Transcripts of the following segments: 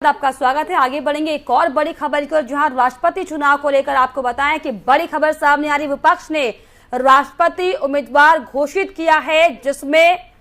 आपका स्वागत है। आगे बढ़ेंगे एक और बड़ी खबर की ओर, जहां राष्ट्रपति चुनाव को लेकर आपको बताएं कि बड़ी खबर सामने आ रही। विपक्ष ने राष्ट्रपति उम्मीदवार घोषित किया है, जिसमें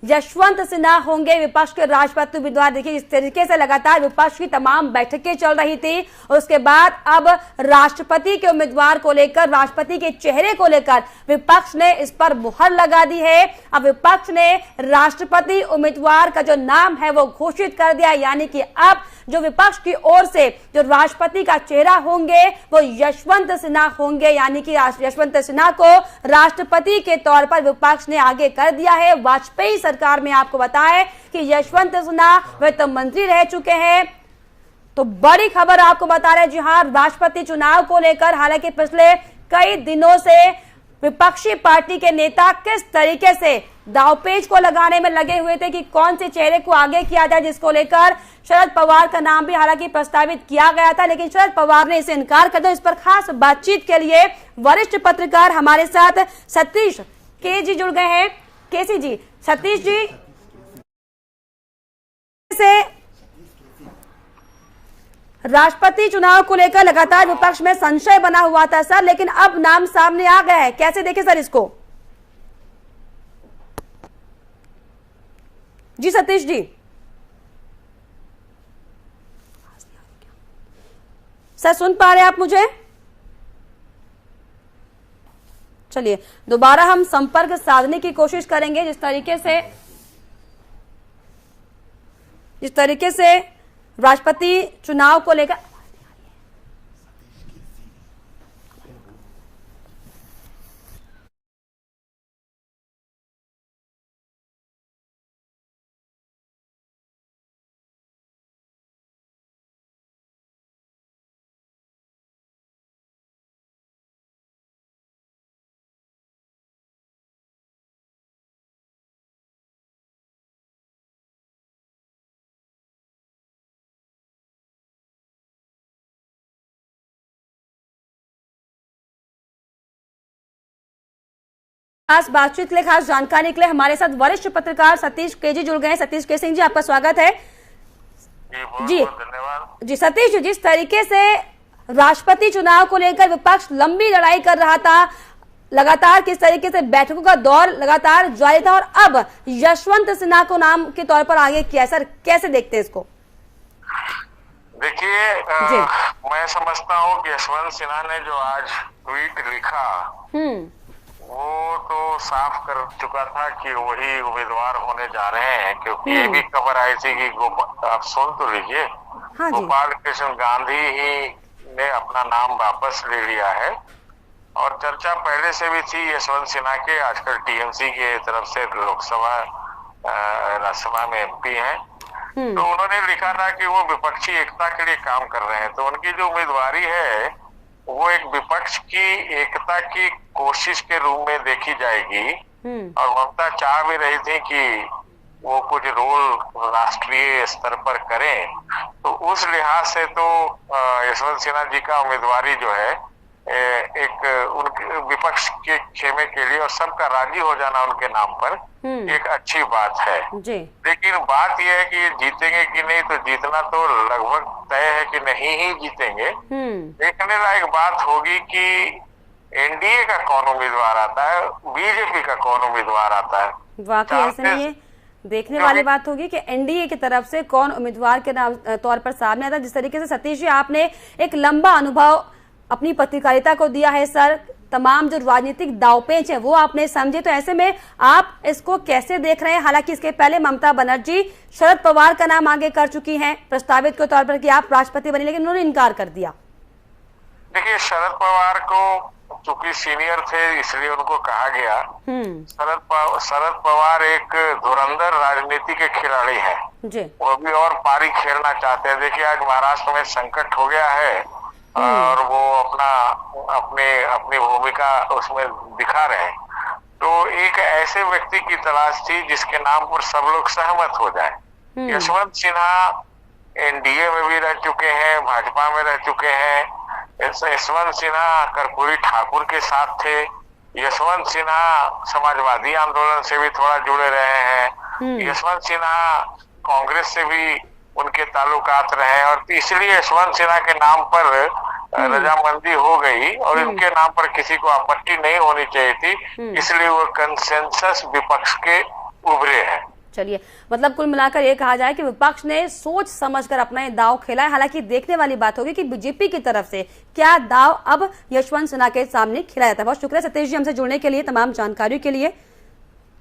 यशवंत सिन्हा होंगे विपक्ष के राष्ट्रपति उम्मीदवार। देखिए, इस तरीके से लगातार विपक्ष की तमाम बैठकें चल रही थी और उसके बाद अब राष्ट्रपति के उम्मीदवार को लेकर, राष्ट्रपति के चेहरे को लेकर विपक्ष ने इस पर मुहर लगा दी है। अब विपक्ष ने राष्ट्रपति उम्मीदवार का जो नाम है वो घोषित कर दिया, यानी कि अब जो विपक्ष की ओर से जो राष्ट्रपति का चेहरा होंगे वो यशवंत सिन्हा होंगे, यानी कि यशवंत सिन्हा को राष्ट्रपति के तौर पर विपक्ष ने आगे कर दिया है। वाजपेयी सरकार में आपको बताएं कि यशवंत सिन्हा वित्त मंत्री रह चुके हैं। तो बड़ी खबर आपको बता रहे हैं, जी हाँ, राष्ट्रपति चुनाव को लेकर हालांकि पिछले कई दिनों से विपक्षी पार्टी के नेता किस तरीके से दांवपेच को लगाने में लगे हुए थे कि कौन से चेहरे को आगे किया जाए, जिसको लेकर शरद पवार का नाम भी हालांकि प्रस्तावित किया गया था, लेकिन शरद पवार ने इसे इनकार कर दिया। इस पर खास बातचीत के लिए वरिष्ठ पत्रकार हमारे साथ सतीश के जी जुड़ गए हैं। केसी जी, सतीश जी से राष्ट्रपति चुनाव को लेकर लगातार विपक्ष में संशय बना हुआ था सर, लेकिन अब नाम सामने आ गया है, कैसे देखें सर इसको? जी सतीश जी, सर सुन पा रहे हैं आप मुझे? चलिए दोबारा हम संपर्क साधने की कोशिश करेंगे। जिस तरीके से राष्ट्रपति चुनाव को लेकर खास बातचीत के लिए, खास जानकारी के लिए हमारे साथ वरिष्ठ पत्रकार सतीश के जी जुड़ गए हैं। सतीश के सिंह जी, आपका स्वागत है। जी धन्यवाद। जी सतीश जी, जिस तरीके से राष्ट्रपति चुनाव को लेकर विपक्ष लंबी लड़ाई कर रहा था, लगातार किस तरीके से बैठकों का दौर लगातार जारी था और अब यशवंत सिन्हा को नाम के तौर पर आगे किया, सर कैसे देखते हैं इसको? देखिए, मैं समझता हूँ कि यशवंत सिन्हा ने जो आज ट्वीट लिखा वो तो साफ कर चुका था कि वही उम्मीदवार होने जा रहे हैं, क्योंकि ये भी खबर आई थी कि आप सुन तो लीजिए, हाँ गोपाल कृष्ण गांधी ही ने अपना नाम वापस ले लिया है। और चर्चा पहले से भी थी यशवंत सिन्हा के, आजकल टीएमसी के तरफ से लोकसभा राज्यसभा में एमपी हैं, तो उन्होंने लिखा था कि वो विपक्षी एकता के लिए काम कर रहे हैं। तो उनकी जो उम्मीदवारी है वो एक विपक्ष की एकता की कोशिश के रूप में देखी जाएगी। और ममता चाह भी रही थी कि वो कुछ रोल राष्ट्रीय स्तर पर करें, तो उस लिहाज से तो यशवंत सिन्हा जी का उम्मीदवारी जो है एक उनके विपक्ष के खेमे के लिए और सबका राजी हो जाना उनके नाम पर एक अच्छी बात है जी। लेकिन बात यह है कि जीतेंगे कि नहीं, तो जीतना तो लगभग तय है कि नहीं ही जीतेंगे। देखने लायक बात होगी कि एनडीए का कौन उम्मीदवार आता है, बीजेपी का कौन उम्मीदवार आता है। वाकई ऐसे नहीं है, देखने वाली बात होगी कि एनडीए की तरफ से कौन उम्मीदवार के नाम तौर पर सामने आता है। जिस तरीके से सतीश जी आपने एक लंबा अनुभव अपनी पत्रकारिता को दिया है सर, तमाम जो राजनीतिक दांवपेच है वो आपने समझे, तो ऐसे में आप इसको कैसे देख रहे हैं? हालांकि इसके पहले ममता बनर्जी शरद पवार का नाम आगे कर चुकी हैं प्रस्तावित के तौर पर कि आप राष्ट्रपति बने, लेकिन उन्होंने इनकार कर दिया। देखिए, शरद पवार को चूंकि सीनियर थे इसलिए उनको कहा गया। शरद पवार एक धुरंधर राजनीति के खिलाड़ी है जी। वो भी और पारी खेलना चाहते हैं। देखिए, आज महाराष्ट्र में संकट हो गया है और वो अपनी भूमिका उसमें दिखा रहे हैं। तो एक ऐसे व्यक्ति की तलाश थी जिसके नाम पर सब लोग सहमत हो जाए। यशवंत सिन्हा एनडीए में भी रह चुके हैं, भाजपा में रह चुके हैं। यशवंत सिन्हा कर्पूरी ठाकुर के साथ थे। यशवंत सिन्हा समाजवादी आंदोलन से भी थोड़ा जुड़े रहे हैं। यशवंत सिन्हा कांग्रेस से भी उनके ताल्लुकात रहे और इसलिए यशवंत सिन्हा के नाम पर रजामंदी हो गई और इनके नाम पर किसी को आपत्ति नहीं होनी चाहिए थी, इसलिए वो कंसेंसस विपक्ष के उभरे हैं। चलिए, मतलब कुल मिलाकर ये कहा जाए कि विपक्ष ने सोच समझकर अपना दाव खेला है। हालांकि देखने वाली बात होगी कि बीजेपी की तरफ से क्या दाव अब यशवंत सिन्हा के सामने खेला जाता है। बहुत शुक्रिया सतीश जी हमसे जुड़ने के लिए, तमाम जानकारियों के लिए।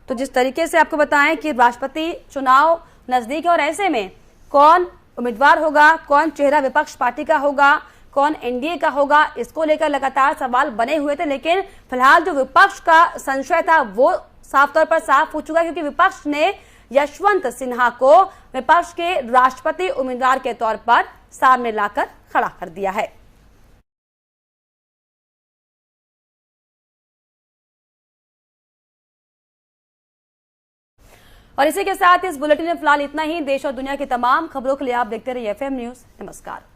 तो जिस तरीके से आपको बताएं कि राष्ट्रपति चुनाव नजदीक है और ऐसे में कौन उम्मीदवार होगा, कौन चेहरा विपक्ष पार्टी का होगा, कौन एनडीए का होगा, इसको लेकर लगातार सवाल बने हुए थे। लेकिन फिलहाल जो विपक्ष का संशय था वो साफ तौर पर साफ हो चुका, क्योंकि विपक्ष ने यशवंत सिन्हा को विपक्ष के राष्ट्रपति उम्मीदवार के तौर पर सामने लाकर खड़ा कर दिया है। और इसी के साथ इस बुलेटिन में फिलहाल इतना ही। देश और दुनिया की तमाम खबरों के लिए आप देखते रहिए एफएम न्यूज। नमस्कार।